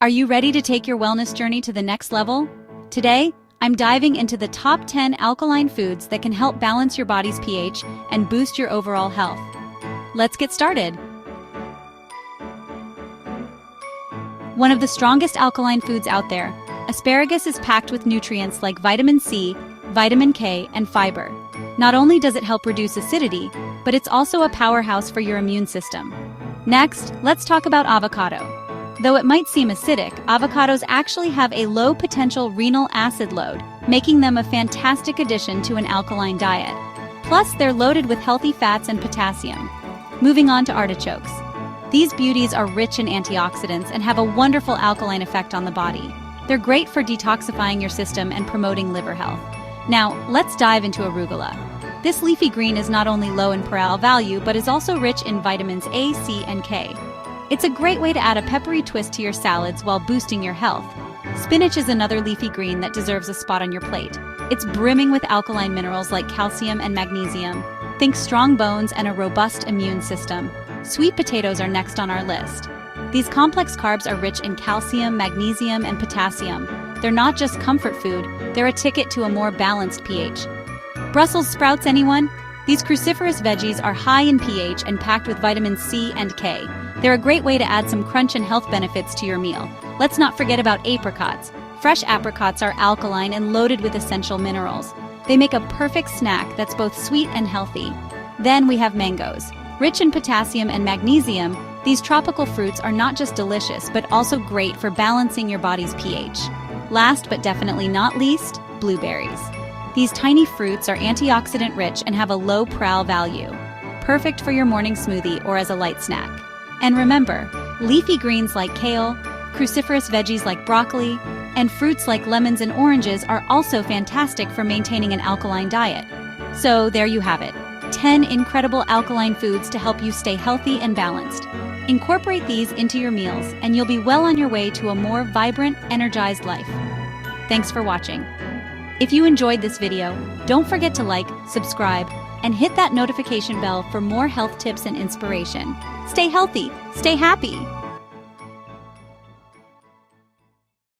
Are you ready to take your wellness journey to the next level? Today, I'm diving into the top 10 alkaline foods that can help balance your body's pH and boost your overall health. Let's get started. One of the strongest alkaline foods out there, asparagus is packed with nutrients like vitamin C, vitamin K, and fiber. Not only does it help reduce acidity, but it's also a powerhouse for your immune system. Next, let's talk about avocado. Though it might seem acidic, avocados actually have a low potential renal acid load, making them a fantastic addition to an alkaline diet. Plus, they're loaded with healthy fats and potassium. Moving on to artichokes. These beauties are rich in antioxidants and have a wonderful alkaline effect on the body. They're great for detoxifying your system and promoting liver health. Now, let's dive into arugula. This leafy green is not only low in pearl value, but is also rich in vitamins A, C, and K. It's a great way to add a peppery twist to your salads while boosting your health. Spinach is another leafy green that deserves a spot on your plate. It's brimming with alkaline minerals like calcium and magnesium. Think strong bones and a robust immune system. Sweet potatoes are next on our list. These complex carbs are rich in calcium, magnesium, and potassium. They're not just comfort food, they're a ticket to a more balanced pH. Brussels sprouts, anyone? These cruciferous veggies are high in pH and packed with vitamins C and K. They're a great way to add some crunch and health benefits to your meal. Let's not forget about apricots. Fresh apricots are alkaline and loaded with essential minerals. They make a perfect snack that's both sweet and healthy. Then we have mangoes. Rich in potassium and magnesium, these tropical fruits are not just delicious, but also great for balancing your body's pH. Last but definitely not least, blueberries. These tiny fruits are antioxidant rich and have a low pral value. Perfect for your morning smoothie or as a light snack. And remember, leafy greens like kale, cruciferous veggies like broccoli, and fruits like lemons and oranges are also fantastic for maintaining an alkaline diet. So there you have it, 10 incredible alkaline foods to help you stay healthy and balanced. Incorporate these into your meals and you'll be well on your way to a more vibrant, energized life. Thanks for watching. If you enjoyed this video, don't forget to like, subscribe, and hit that notification bell for more health tips and inspiration. Stay healthy, stay happy.